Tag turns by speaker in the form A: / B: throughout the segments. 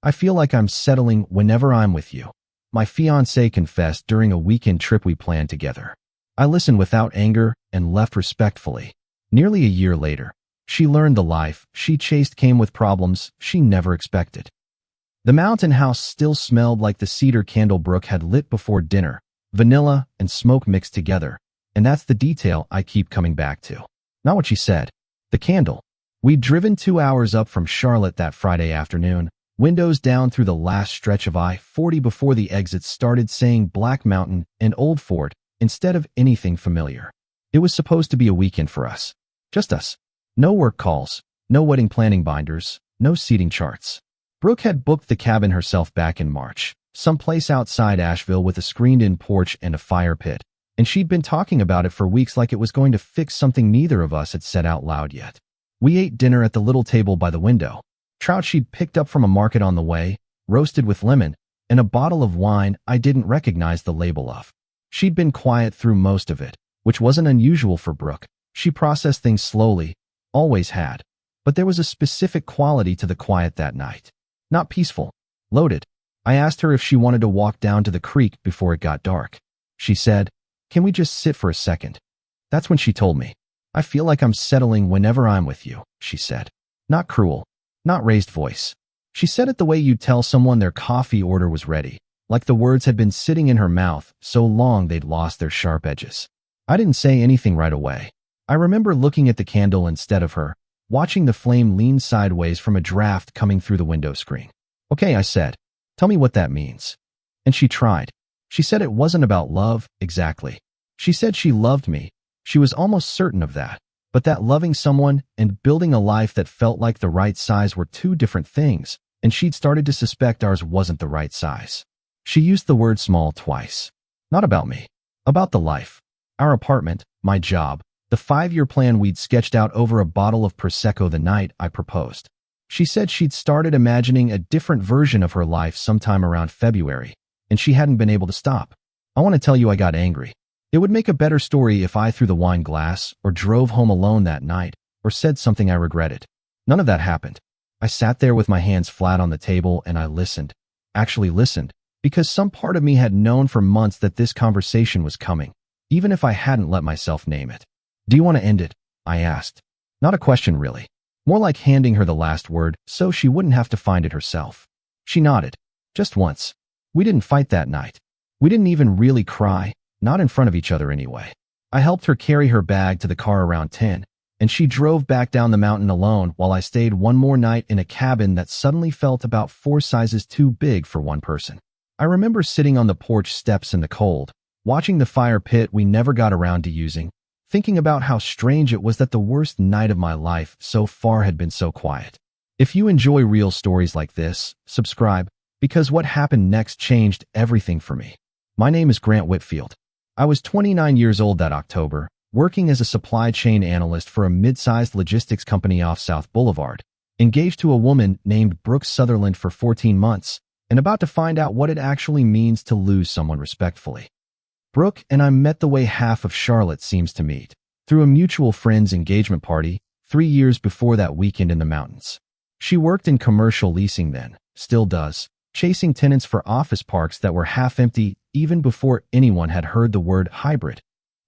A: I feel like I'm settling whenever I'm with you, my fiancée confessed during a weekend trip we planned together. I listened without anger and left respectfully. Nearly a year later, she learned the life she chased came with problems she never expected. The mountain house still smelled like the cedar candle Brooke had lit before dinner, vanilla and smoke mixed together, and that's the detail I keep coming back to. Not what she said. The candle. We'd driven 2 hours up from Charlotte that Friday afternoon, windows down through the last stretch of I-40 before the exits started saying Black Mountain and Old Fort instead of anything familiar. It was supposed to be a weekend for us. Just us. No work calls, no wedding planning binders, no seating charts. Brooke had booked the cabin herself back in March, someplace outside Asheville with a screened-in porch and a fire pit, and she'd been talking about it for weeks like it was going to fix something neither of us had said out loud yet. We ate dinner at the little table by the window. Trout she'd picked up from a market on the way, roasted with lemon, and a bottle of wine I didn't recognize the label of. She'd been quiet through most of it, which wasn't unusual for Brooke. She processed things slowly, always had. But there was a specific quality to the quiet that night. Not peaceful, loaded. I asked her if she wanted to walk down to the creek before it got dark. She said, "Can we just sit for a second?" That's when she told me. "I feel like I'm settling whenever I'm with you," she said. Not cruel, not raised voice. She said it the way you'd tell someone their coffee order was ready, like the words had been sitting in her mouth so long they'd lost their sharp edges. I didn't say anything right away. I remember looking at the candle instead of her, watching the flame lean sideways from a draft coming through the window screen. "Okay," I said. "Tell me what that means." And she tried. She said it wasn't about love, exactly. She said she loved me. She was almost certain of that. But that loving someone and building a life that felt like the right size were two different things, and she'd started to suspect ours wasn't the right size. She used the word small twice. Not about me. About the life. Our apartment, my job, the 5-year plan we'd sketched out over a bottle of Prosecco the night I proposed. She said she'd started imagining a different version of her life sometime around February, and she hadn't been able to stop. I want to tell you I got angry. It would make a better story if I threw the wine glass, or drove home alone that night, or said something I regretted. None of that happened. I sat there with my hands flat on the table and I listened. Actually listened, because some part of me had known for months that this conversation was coming, even if I hadn't let myself name it. "Do you want to end it?" I asked. Not a question, really. More like handing her the last word so she wouldn't have to find it herself. She nodded. Just once. We didn't fight that night. We didn't even really cry, not in front of each other anyway. I helped her carry her bag to the car around 10, and she drove back down the mountain alone while I stayed one more night in a cabin that suddenly felt about 4 sizes too big for one person. I remember sitting on the porch steps in the cold, watching the fire pit we never got around to using, thinking about how strange it was that the worst night of my life so far had been so quiet. If you enjoy real stories like this, subscribe, because what happened next changed everything for me. My name is Grant Whitfield. I was 29 years old that October, working as a supply chain analyst for a mid-sized logistics company off South Boulevard, engaged to a woman named Brooke Sutherland for 14 months, and about to find out what it actually means to lose someone respectfully. Brooke and I met the way half of Charlotte seems to meet, through a mutual friend's engagement party 3 years before that weekend in the mountains. She worked in commercial leasing then, still does, chasing tenants for office parks that were half empty even before anyone had heard the word hybrid.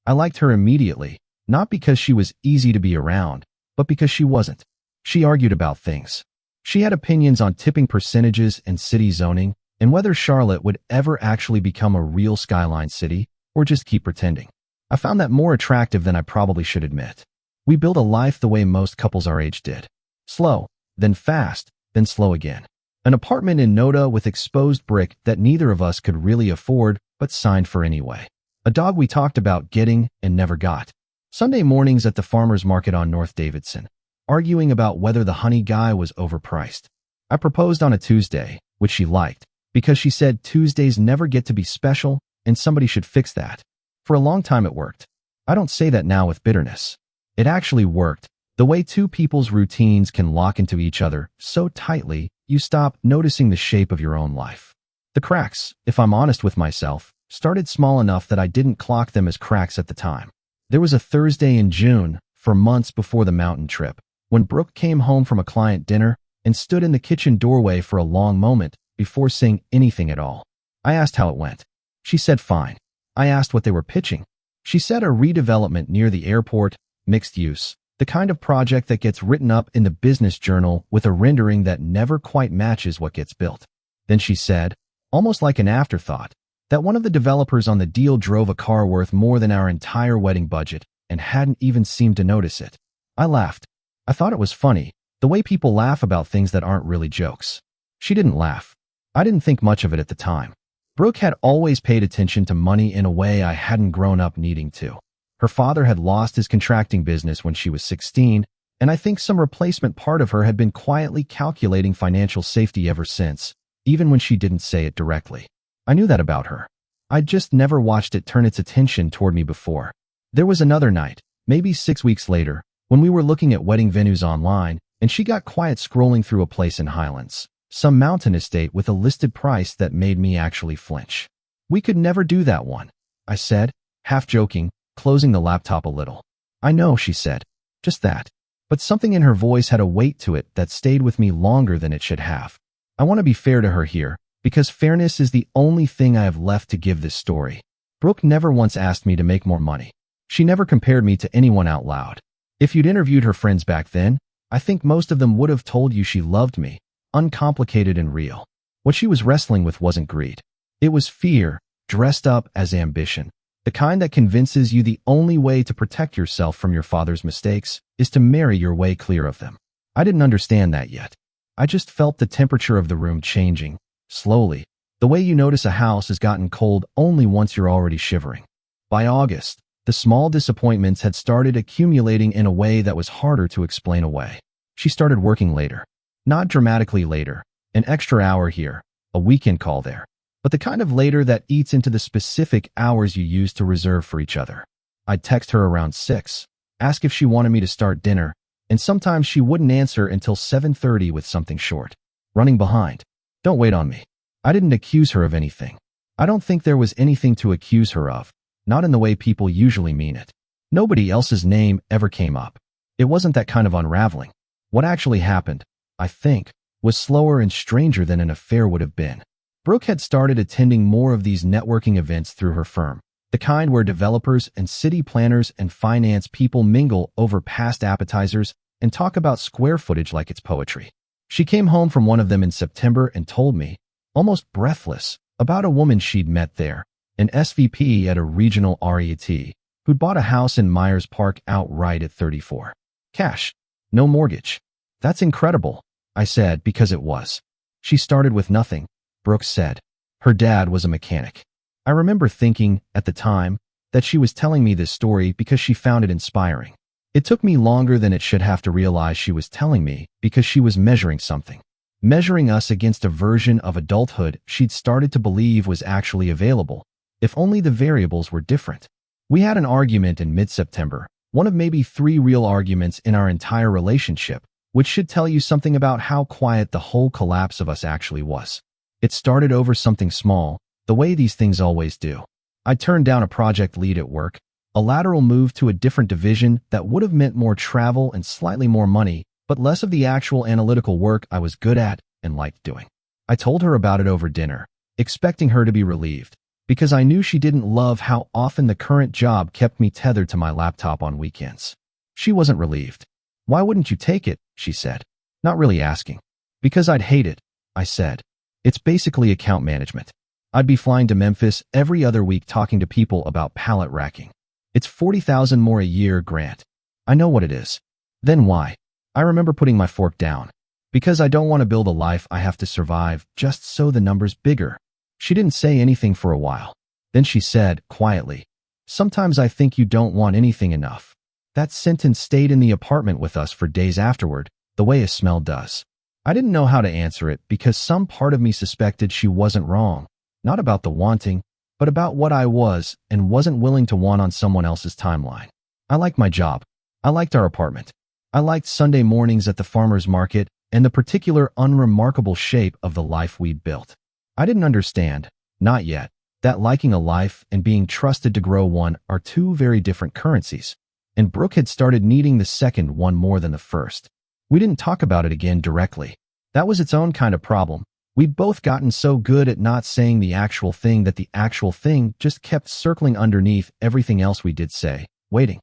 A: I liked her immediately, not because she was easy to be around, but because she wasn't. She argued about things. She had opinions on tipping percentages and city zoning, and whether Charlotte would ever actually become a real skyline city, or just keep pretending. I found that more attractive than I probably should admit. We built a life the way most couples our age did. Slow, then fast, then slow again. An apartment in Noda with exposed brick that neither of us could really afford, but signed for anyway. A dog we talked about getting and never got. Sunday mornings at the farmer's market on North Davidson, arguing about whether the honey guy was overpriced. I proposed on a Tuesday, which she liked, because she said Tuesdays never get to be special, and somebody should fix that. For a long time it worked. I don't say that now with bitterness. It actually worked, the way two people's routines can lock into each other so tightly you stop noticing the shape of your own life. The cracks, if I'm honest with myself, started small enough that I didn't clock them as cracks at the time. There was a Thursday in June, for months before the mountain trip, when Brooke came home from a client dinner, and stood in the kitchen doorway for a long moment before saying anything at all. I asked how it went. She said fine. I asked what they were pitching. She said a redevelopment near the airport, mixed use, the kind of project that gets written up in the business journal with a rendering that never quite matches what gets built. Then she said, almost like an afterthought, that one of the developers on the deal drove a car worth more than our entire wedding budget and hadn't even seemed to notice it. I laughed. I thought it was funny, the way people laugh about things that aren't really jokes. She didn't laugh. I didn't think much of it at the time. Brooke had always paid attention to money in a way I hadn't grown up needing to. Her father had lost his contracting business when she was 16, and I think some replacement part of her had been quietly calculating financial safety ever since, even when she didn't say it directly. I knew that about her. I'd just never watched it turn its attention toward me before. There was another night, maybe 6 weeks later, when we were looking at wedding venues online, and she got quiet scrolling through a place in Highlands, some mountain estate with a listed price that made me actually flinch. We could never do that one, I said, half joking, closing the laptop a little. I know, she said. Just that. But something in her voice had a weight to it that stayed with me longer than it should have. I want to be fair to her here, because fairness is the only thing I have left to give this story. Brooke never once asked me to make more money. She never compared me to anyone out loud. If you'd interviewed her friends back then, I think most of them would have told you she loved me, uncomplicated and real. What she was wrestling with wasn't greed. It was fear, dressed up as ambition. The kind that convinces you the only way to protect yourself from your father's mistakes is to marry your way clear of them. I didn't understand that yet. I just felt the temperature of the room changing, slowly, the way you notice a house has gotten cold only once you're already shivering. By August, the small disappointments had started accumulating in a way that was harder to explain away. She started working later. Not dramatically later, an extra hour here, a weekend call there, but the kind of later that eats into the specific hours you use to reserve for each other. I'd text her around 6, ask if she wanted me to start dinner, and sometimes she wouldn't answer until 7:30 with something short. Running behind. Don't wait on me. I didn't accuse her of anything. I don't think there was anything to accuse her of, not in the way people usually mean it. Nobody else's name ever came up. It wasn't that kind of unraveling. What actually happened, I think, was slower and stranger than an affair would have been. Brooke had started attending more of these networking events through her firm, the kind where developers and city planners and finance people mingle over past appetizers and talk about square footage like it's poetry. She came home from one of them in September and told me, almost breathless, about a woman she'd met there, an SVP at a regional REIT, who'd bought a house in Myers Park outright at 34. Cash. No mortgage. That's incredible, I said, because it was. She started with nothing, Brooke said. Her dad was a mechanic. I remember thinking, at the time, that she was telling me this story because she found it inspiring. It took me longer than it should have to realize she was telling me because she was measuring something. Measuring us against a version of adulthood she'd started to believe was actually available, if only the variables were different. We had an argument in mid-September, one of maybe 3 real arguments in our entire relationship, which should tell you something about how quiet the whole collapse of us actually was. It started over something small, the way these things always do. I turned down a project lead at work, a lateral move to a different division that would have meant more travel and slightly more money, but less of the actual analytical work I was good at and liked doing. I told her about it over dinner, expecting her to be relieved, because I knew she didn't love how often the current job kept me tethered to my laptop on weekends. She wasn't relieved. Why wouldn't you take it? She said. Not really asking. Because I'd hate it, I said. It's basically account management. I'd be flying to Memphis every other week talking to people about pallet racking. It's $40,000 more a year, Grant. I know what it is. Then why? I remember putting my fork down. Because I don't want to build a life I have to survive just so the number's bigger. She didn't say anything for a while. Then she said, quietly, sometimes I think you don't want anything enough. That sentence stayed in the apartment with us for days afterward, the way a smell does. I didn't know how to answer it because some part of me suspected she wasn't wrong, not about the wanting, but about what I was and wasn't willing to want on someone else's timeline. I liked my job. I liked our apartment. I liked Sunday mornings at the farmer's market and the particular unremarkable shape of the life we'd built. I didn't understand, not yet, that liking a life and being trusted to grow one are 2 very different currencies, and Brooke had started needing the second one more than the first. We didn't talk about it again directly. That was its own kind of problem. We'd both gotten so good at not saying the actual thing that the actual thing just kept circling underneath everything else we did say, waiting.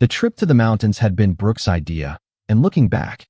A: The trip to the mountains had been Brooke's idea, and looking back,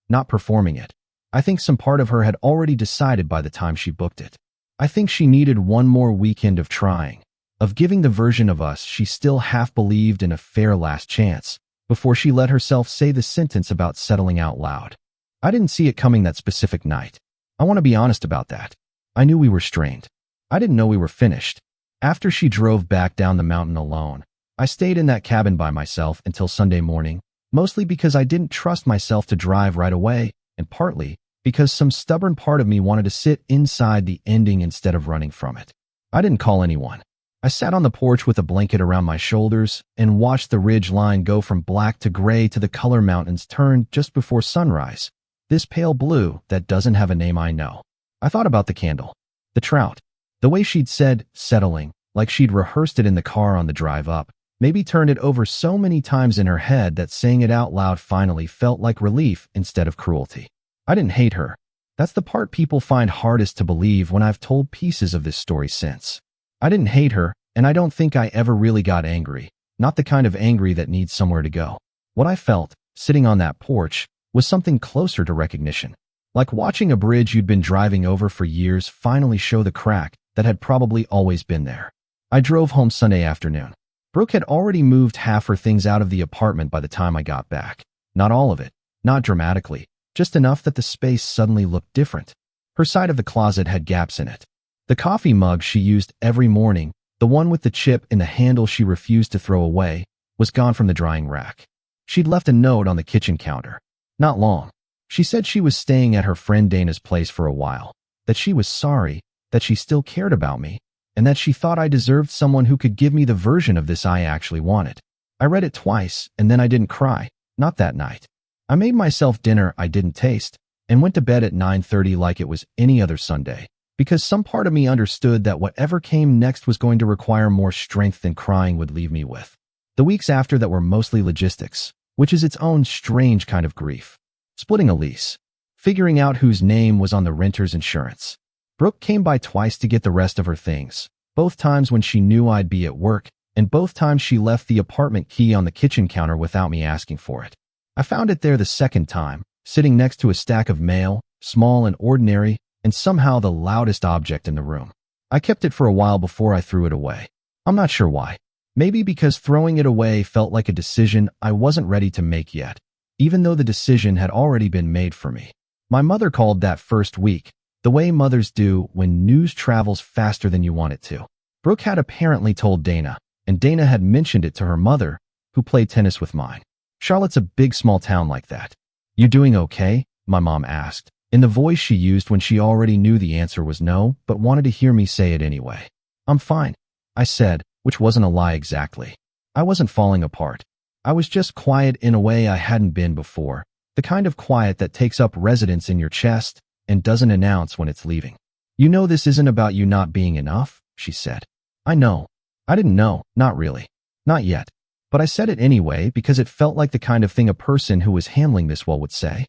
A: not performing it, I think some part of her had already decided by the time she booked it. I think she needed one more weekend of trying, of giving the version of us she still half believed in a fair last chance, before she let herself say the sentence about settling out loud. I didn't see it coming that specific night. I want to be honest about that. I knew we were strained. I didn't know we were finished. After she drove back down the mountain alone, I stayed in that cabin by myself until Sunday morning, mostly because I didn't trust myself to drive right away, and partly because some stubborn part of me wanted to sit inside the ending instead of running from it. I didn't call anyone. I sat on the porch with a blanket around my shoulders and watched the ridge line go from black to gray to the color mountains turn just before sunrise. This pale blue that doesn't have a name I know. I thought about the candle, the trout, the way she'd said settling, like she'd rehearsed it in the car on the drive up, maybe turned it over so many times in her head that saying it out loud finally felt like relief instead of cruelty. I didn't hate her. That's the part people find hardest to believe when I've told pieces of this story since. I didn't hate her, and I don't think I ever really got angry, not the kind of angry that needs somewhere to go. What I felt, sitting on that porch, was something closer to recognition. Like watching a bridge you'd been driving over for years finally show the crack that had probably always been there. I drove home Sunday afternoon. Brooke had already moved half her things out of the apartment by the time I got back. Not all of it, not dramatically, just enough that the space suddenly looked different. Her side of the closet had gaps in it. The coffee mug she used every morning, the one with the chip in the handle she refused to throw away, was gone from the drying rack. She'd left a note on the kitchen counter. Not long. She said she was staying at her friend Dana's place for a while, that she was sorry, that she still cared about me, and that she thought I deserved someone who could give me the version of this I actually wanted. I read it twice, and then I didn't cry, not that night. I made myself dinner I didn't taste, and went to bed at 9:30 like it was any other Sunday, because some part of me understood that whatever came next was going to require more strength than crying would leave me with. The weeks after that were mostly logistics, which is its own strange kind of grief. Splitting a lease. Figuring out whose name was on the renter's insurance. Brooke came by twice to get the rest of her things, both times when she knew I'd be at work, and both times she left the apartment key on the kitchen counter without me asking for it. I found it there the second time, sitting next to a stack of mail, small and ordinary, and somehow the loudest object in the room. I kept it for a while before I threw it away. I'm not sure why. Maybe because throwing it away felt like a decision I wasn't ready to make yet, even though the decision had already been made for me. My mother called that first week, the way mothers do when news travels faster than you want it to. Brooke had apparently told Dana, and Dana had mentioned it to her mother, who played tennis with mine. Charlotte's a big small town like that. You doing okay? My mom asked, in the voice she used when she already knew the answer was no, but wanted to hear me say it anyway. I'm fine, I said, which wasn't a lie exactly. I wasn't falling apart. I was just quiet in a way I hadn't been before, the kind of quiet that takes up residence in your chest and doesn't announce when it's leaving. You know this isn't about you not being enough, she said. I know. I didn't know, not really. Not yet. But I said it anyway because it felt like the kind of thing a person who was handling this well would say.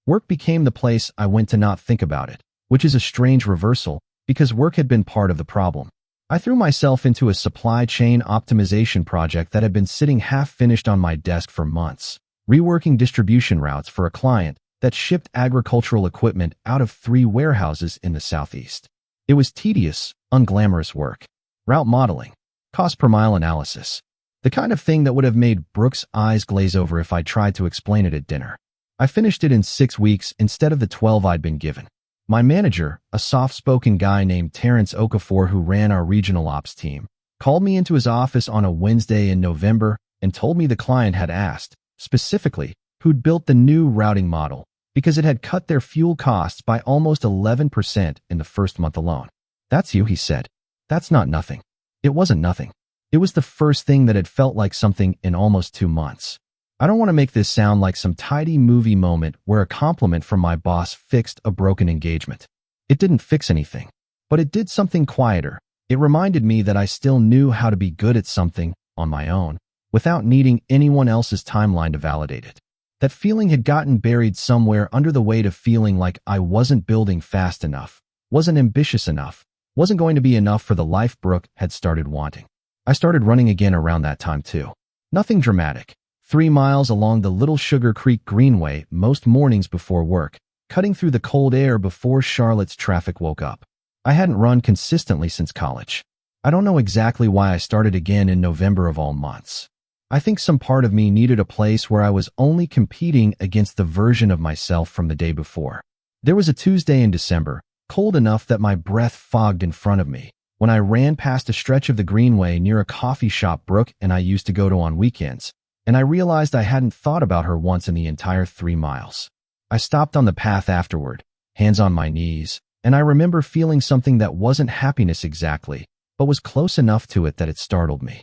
A: Work became the place I went to not think about it, which is a strange reversal because work had been part of the problem. I threw myself into a supply chain optimization project that had been sitting half-finished on my desk for months, reworking distribution routes for a client that shipped agricultural equipment out of 3 warehouses in the Southeast. It was tedious, unglamorous work. Route modeling, cost per mile analysis, the kind of thing that would have made Brooke's eyes glaze over if I tried to explain it at dinner. I finished it in 6 weeks instead of the 12 I'd been given. My manager, a soft-spoken guy named Terrence Okafor who ran our regional ops team, called me into his office on a Wednesday in November and told me the client had asked, specifically, who'd built the new routing model, because it had cut their fuel costs by almost 11% in the first month alone. That's you, he said. That's not nothing. It wasn't nothing. It was the first thing that had felt like something in almost 2 months. I don't want to make this sound like some tidy movie moment where a compliment from my boss fixed a broken engagement. It didn't fix anything, but it did something quieter. It reminded me that I still knew how to be good at something on my own, without needing anyone else's timeline to validate it. That feeling had gotten buried somewhere under the weight of feeling like I wasn't building fast enough, wasn't ambitious enough, wasn't going to be enough for the life Brooke had started wanting. I started running again around that time too. Nothing dramatic. 3 miles along the Little Sugar Creek Greenway most mornings before work, cutting through the cold air before Charlotte's traffic woke up. I hadn't run consistently since college. I don't know exactly why I started again in November of all months. I think some part of me needed a place where I was only competing against the version of myself from the day before. There was a Tuesday in December, cold enough that my breath fogged in front of me, when I ran past a stretch of the Greenway near a coffee shop Brooke and I used to go to on weekends, and I realized I hadn't thought about her once in the entire 3 miles. I stopped on the path afterward, hands on my knees, and I remember feeling something that wasn't happiness exactly, but was close enough to it that it startled me.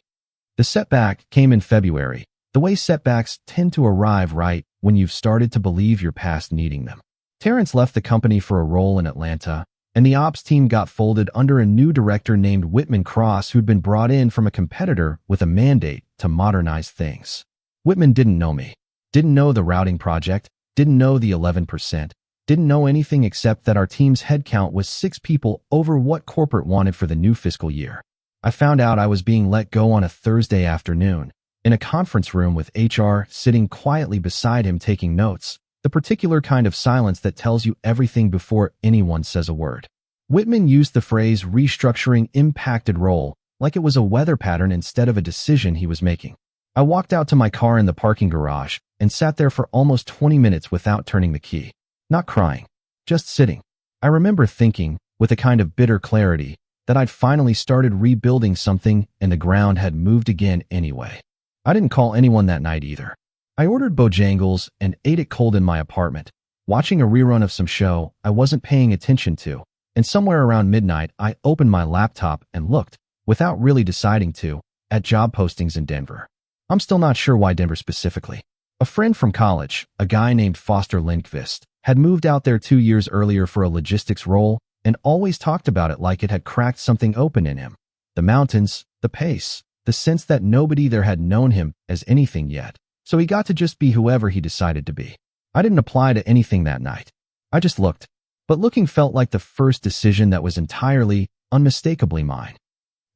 A: The setback came in February, the way setbacks tend to arrive right when you've started to believe you're past needing them. Terrence left the company for a role in Atlanta, and the ops team got folded under a new director named Whitman Cross who'd been brought in from a competitor with a mandate to modernize things. Whitman didn't know me, didn't know the routing project, didn't know the 11%, didn't know anything except that our team's headcount was 6 people over what corporate wanted for the new fiscal year. I found out I was being let go on a Thursday afternoon, in a conference room with HR sitting quietly beside him taking notes, the particular kind of silence that tells you everything before anyone says a word. Whitman used the phrase restructuring impacted role like it was a weather pattern instead of a decision he was making. I walked out to my car in the parking garage and sat there for almost 20 minutes without turning the key. Not crying, just sitting. I remember thinking, with a kind of bitter clarity, that I'd finally started rebuilding something and the ground had moved again anyway. I didn't call anyone that night either. I ordered Bojangles and ate it cold in my apartment, watching a rerun of some show I wasn't paying attention to, and somewhere around midnight I opened my laptop and looked, without really deciding to, at job postings in Denver. I'm still not sure why Denver specifically. A friend from college, a guy named Foster Lindqvist, had moved out there 2 years earlier for a logistics role and always talked about it like it had cracked something open in him. The mountains, the pace, the sense that nobody there had known him as anything yet, so he got to just be whoever he decided to be. I didn't apply to anything that night. I just looked. But looking felt like the first decision that was entirely, unmistakably mine.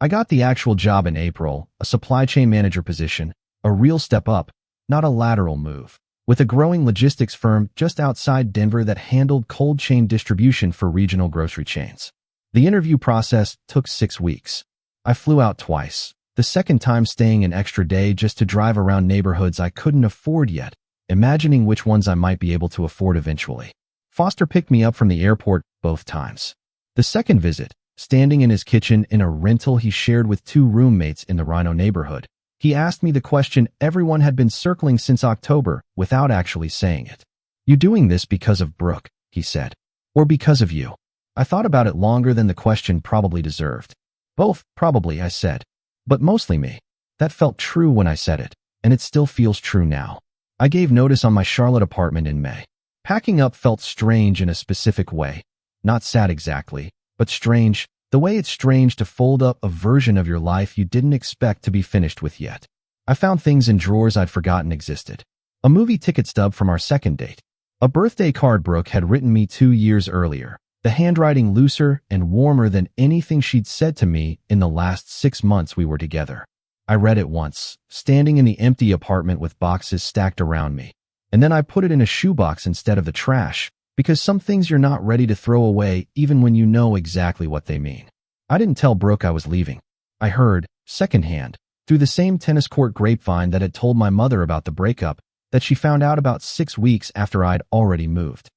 A: I got the actual job in April, a supply chain manager position, a real step up, not a lateral move, with a growing logistics firm just outside Denver that handled cold chain distribution for regional grocery chains. The interview process took 6 weeks. I flew out twice, the second time staying an extra day just to drive around neighborhoods I couldn't afford yet, imagining which ones I might be able to afford eventually. Foster picked me up from the airport both times. The second visit, standing in his kitchen in a rental he shared with 2 roommates in the Rhino neighborhood, he asked me the question everyone had been circling since October without actually saying it. "You doing this because of Brooke," he said, "or because of you?" I thought about it longer than the question probably deserved. "Both, probably," I said. "But mostly me." That felt true when I said it, and it still feels true now. I gave notice on my Charlotte apartment in May. Packing up felt strange in a specific way. Not sad exactly, but strange, the way it's strange to fold up a version of your life you didn't expect to be finished with yet. I found things in drawers I'd forgotten existed. A movie ticket stub from our second date. A birthday card Brooke had written me 2 years earlier, the handwriting looser and warmer than anything she'd said to me in the last 6 months we were together. I read it once, standing in the empty apartment with boxes stacked around me, and then I put it in a shoebox instead of the trash, because some things you're not ready to throw away even when you know exactly what they mean. I didn't tell Brooke I was leaving. I heard, secondhand, through the same tennis court grapevine that had told my mother about the breakup, that she found out about 6 weeks after I'd already moved.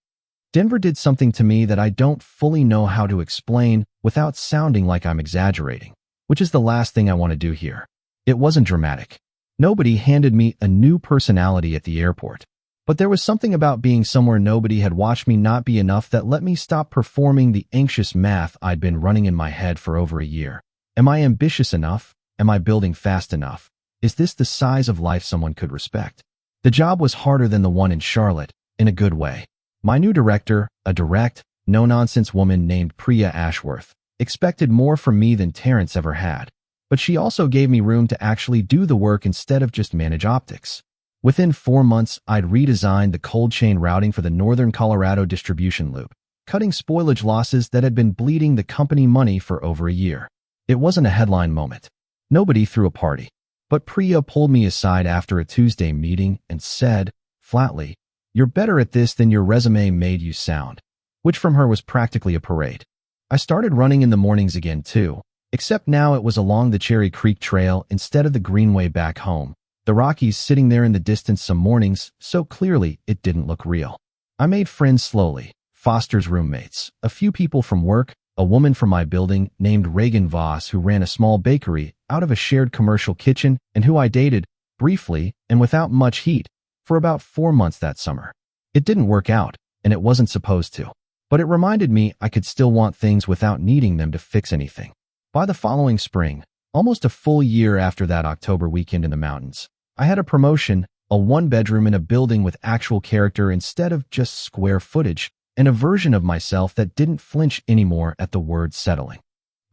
A: Denver did something to me that I don't fully know how to explain without sounding like I'm exaggerating, which is the last thing I want to do here. It wasn't dramatic. Nobody handed me a new personality at the airport. But there was something about being somewhere nobody had watched me not be enough that let me stop performing the anxious math I'd been running in my head for over a year. Am I ambitious enough? Am I building fast enough? Is this the size of life someone could respect? The job was harder than the one in Charlotte, in a good way. My new director, a direct, no-nonsense woman named Priya Ashworth, expected more from me than Terrence ever had. But she also gave me room to actually do the work instead of just manage optics. Within 4 months, I'd redesigned the cold chain routing for the northern Colorado distribution loop, cutting spoilage losses that had been bleeding the company money for over a year. It wasn't a headline moment. Nobody threw a party. But Priya pulled me aside after a Tuesday meeting and said, flatly, "You're better at this than your resume made you sound," which from her was practically a parade. I started running in the mornings again too, except now it was along the Cherry Creek Trail instead of the Greenway back home, the Rockies sitting there in the distance some mornings so clearly it didn't look real. I made friends slowly, Foster's roommates, a few people from work, a woman from my building named Reagan Voss who ran a small bakery out of a shared commercial kitchen and who I dated, briefly and without much heat, for about 4 months that summer. It didn't work out, and it wasn't supposed to. But it reminded me I could still want things without needing them to fix anything. By the following spring, almost a full year after that October weekend in the mountains, I had a promotion, a one-bedroom in a building with actual character instead of just square footage, and a version of myself that didn't flinch anymore at the word settling.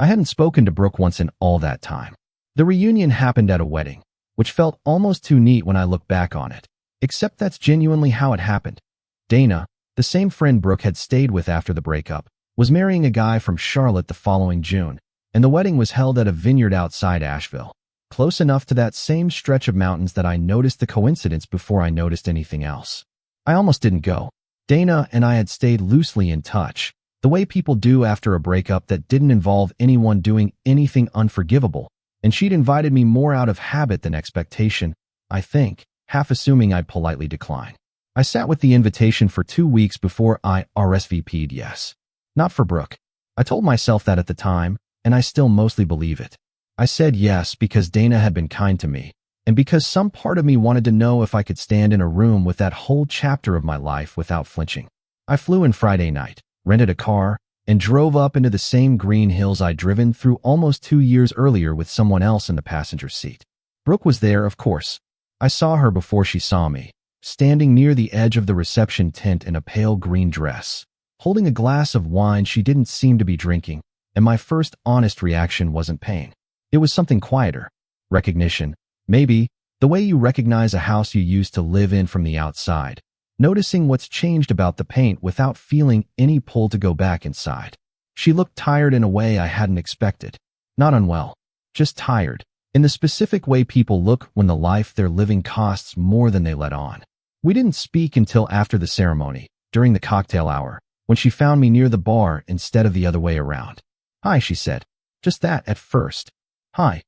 A: I hadn't spoken to Brooke once in all that time. The reunion happened at a wedding, which felt almost too neat when I look back on it. Except that's genuinely how it happened. Dana, the same friend Brooke had stayed with after the breakup, was marrying a guy from Charlotte the following June, and the wedding was held at a vineyard outside Asheville, close enough to that same stretch of mountains that I noticed the coincidence before I noticed anything else. I almost didn't go. Dana and I had stayed loosely in touch, the way people do after a breakup that didn't involve anyone doing anything unforgivable, and she'd invited me more out of habit than expectation, I think, half assuming I'd politely decline. I sat with the invitation for 2 weeks before I RSVP'd yes. Not for Brooke. I told myself that at the time, and I still mostly believe it. I said yes because Dana had been kind to me, and because some part of me wanted to know if I could stand in a room with that whole chapter of my life without flinching. I flew in Friday night, rented a car, and drove up into the same green hills I'd driven through almost 2 years earlier with someone else in the passenger seat. Brooke was there, of course. I saw her before she saw me, standing near the edge of the reception tent in a pale green dress, holding a glass of wine she didn't seem to be drinking, and my first honest reaction wasn't pain. It was something quieter. Recognition. Maybe, the way you recognize a house you used to live in from the outside, noticing what's changed about the paint without feeling any pull to go back inside. She looked tired in a way I hadn't expected. Not unwell, just tired, in the specific way people look when the life they're living costs more than they let on. We didn't speak until after the ceremony, during the cocktail hour, when she found me near the bar instead of the other way around. "Hi," she said. Just that at first. "Hi.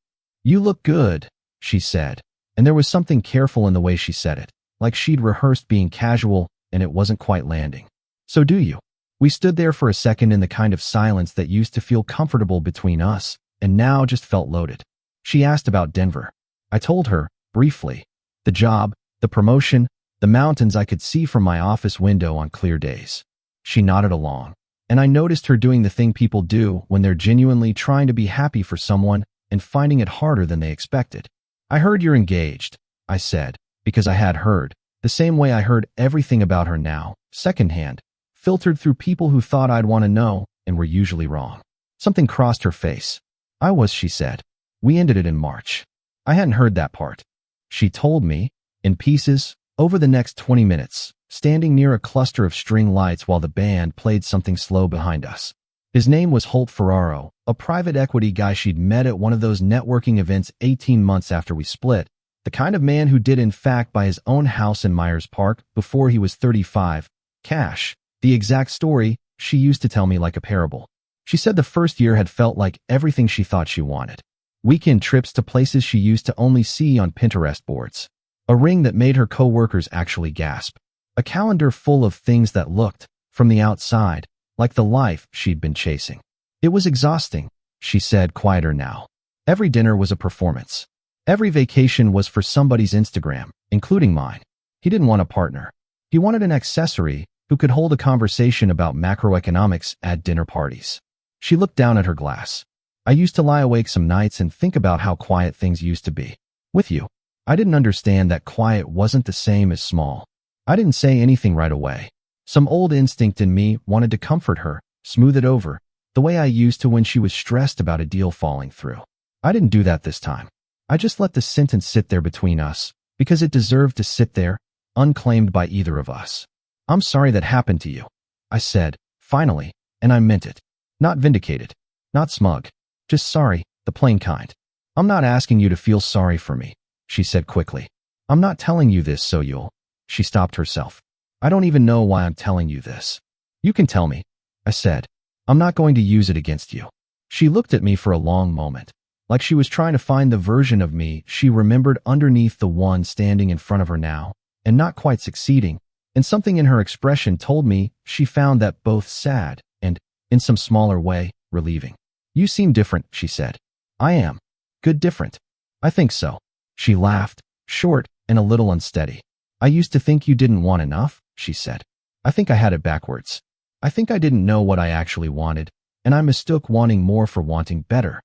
A: You look good," she said, and there was something careful in the way she said it, like she'd rehearsed being casual and it wasn't quite landing. "So do you?" We stood there for a second in the kind of silence that used to feel comfortable between us and now just felt loaded. She asked about Denver. I told her, briefly. The job, the promotion, the mountains I could see from my office window on clear days. She nodded along, and I noticed her doing the thing people do when they're genuinely trying to be happy for someone and finding it harder than they expected. "I heard you're engaged," I said, because I had heard, the same way I heard everything about her now, secondhand, filtered through people who thought I'd want to know and were usually wrong. Something crossed her face. "I was," she said. "We ended it in March." I hadn't heard that part. She told me, in pieces, over the next 20 minutes, standing near a cluster of string lights while the band played something slow behind us. His name was Holt Ferraro, a private equity guy she'd met at one of those networking events 18 months after we split, the kind of man who did in fact buy his own house in Myers Park before he was 35, cash, the exact story she used to tell me like a parable. She said the first year had felt like everything she thought she wanted. Weekend trips to places she used to only see on Pinterest boards. A ring that made her co-workers actually gasp. A calendar full of things that looked, from the outside, like the life she'd been chasing. It was exhausting, she said, quieter now. Every dinner was a performance. Every vacation was for somebody's Instagram, including mine. He didn't want a partner. He wanted an accessory who could hold a conversation about macroeconomics at dinner parties. She looked down at her glass. "I used to lie awake some nights and think about how quiet things used to be. With you." I didn't understand that quiet wasn't the same as small. I didn't say anything right away. Some old instinct in me wanted to comfort her, smooth it over, the way I used to when she was stressed about a deal falling through. I didn't do that this time. I just let the sentence sit there between us, because it deserved to sit there, unclaimed by either of us. I'm sorry that happened to you, I said, finally, and I meant it. Not vindicated, not smug, just sorry, the plain kind. I'm not asking you to feel sorry for me, she said quickly. I'm not telling you this so you'll... She stopped herself. I don't even know why I'm telling you this. You can tell me, I said. I'm not going to use it against you. She looked at me for a long moment, like she was trying to find the version of me she remembered underneath the one standing in front of her now, and not quite succeeding, and something in her expression told me she found that both sad and, in some smaller way, relieving. You seem different, she said. I am. Good different. I think so. She laughed, short and a little unsteady. I used to think you didn't want enough, she said. I think I had it backwards. I think I didn't know what I actually wanted, and I mistook wanting more for wanting better.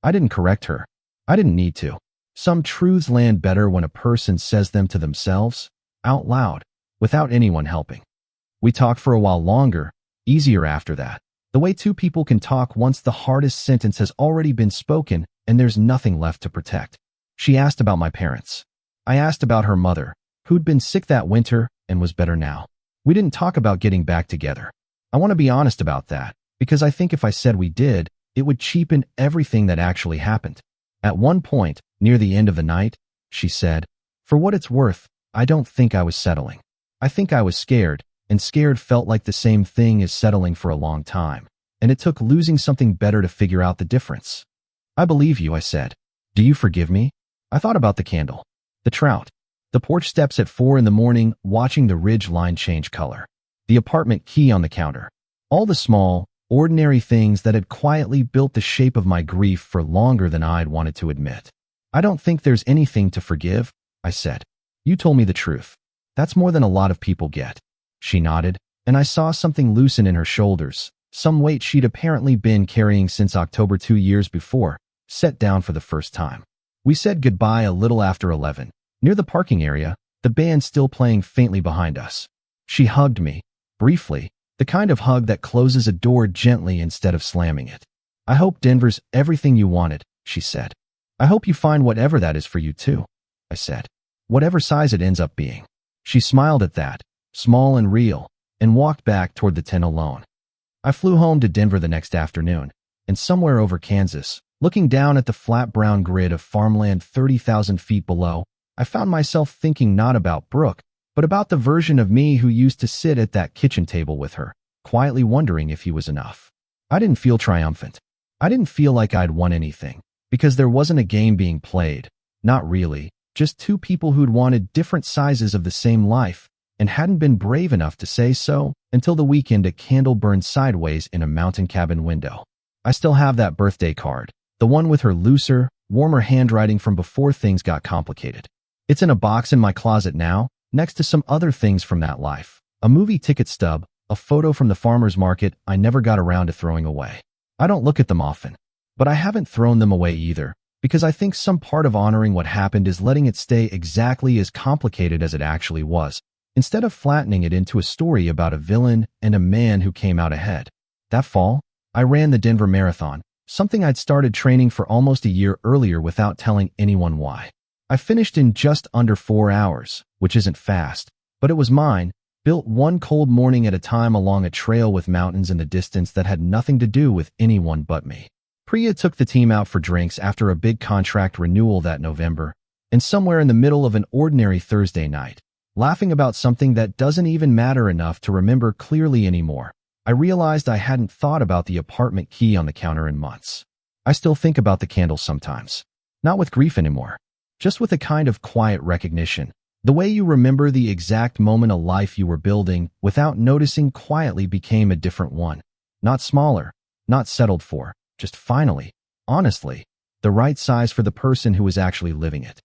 A: I didn't correct her. I didn't need to. Some truths land better when a person says them to themselves, out loud, without anyone helping. We talked for a while longer, easier after that. The way two people can talk once the hardest sentence has already been spoken and there's nothing left to protect. She asked about my parents. I asked about her mother, who'd been sick that winter and was better now. We didn't talk about getting back together. I want to be honest about that, because I think if I said we did, it would cheapen everything that actually happened. At one point, near the end of the night, she said, for what it's worth, I don't think I was settling. I think I was scared, and scared felt like the same thing as settling for a long time, and it took losing something better to figure out the difference. I believe you, I said. Do you forgive me? I thought about the candle, the trout, the porch steps at 4 a.m, watching the ridge line change color, the apartment key on the counter, all the small, ordinary things that had quietly built the shape of my grief for longer than I'd wanted to admit. I don't think there's anything to forgive, I said. You told me the truth. That's more than a lot of people get. She nodded, and I saw something loosen in her shoulders, some weight she'd apparently been carrying since October 2 years before, set down for the first time. We said goodbye a little after 11, near the parking area, the band still playing faintly behind us. She hugged me, briefly, the kind of hug that closes a door gently instead of slamming it. I hope Denver's everything you wanted, she said. I hope you find whatever that is for you too, I said. Whatever size it ends up being. She smiled at that, small and real, and walked back toward the tent alone. I flew home to Denver the next afternoon, and somewhere over Kansas, looking down at the flat brown grid of farmland 30,000 feet below, I found myself thinking not about Brooke, but about the version of me who used to sit at that kitchen table with her, quietly wondering if he was enough. I didn't feel triumphant. I didn't feel like I'd won anything, because there wasn't a game being played. Not really, just two people who'd wanted different sizes of the same life, and hadn't been brave enough to say so until the weekend a candle burned sideways in a mountain cabin window. I still have that birthday card, the one with her looser, warmer handwriting from before things got complicated. It's in a box in my closet now, next to some other things from that life. A movie ticket stub, a photo from the farmer's market I never got around to throwing away. I don't look at them often, but I haven't thrown them away either, because I think some part of honoring what happened is letting it stay exactly as complicated as it actually was, instead of flattening it into a story about a villain and a man who came out ahead. That fall, I ran the Denver Marathon, something I'd started training for almost a year earlier without telling anyone why. I finished in just under 4 hours, which isn't fast, but it was mine, built one cold morning at a time along a trail with mountains in the distance that had nothing to do with anyone but me. Priya took the team out for drinks after a big contract renewal that November, and somewhere in the middle of an ordinary Thursday night, laughing about something that doesn't even matter enough to remember clearly anymore, I realized I hadn't thought about the apartment key on the counter in months. I still think about the candle sometimes. Not with grief anymore. Just with a kind of quiet recognition. The way you remember the exact moment a life you were building without noticing quietly became a different one. Not smaller, not settled for, just finally, honestly, the right size for the person who was actually living it.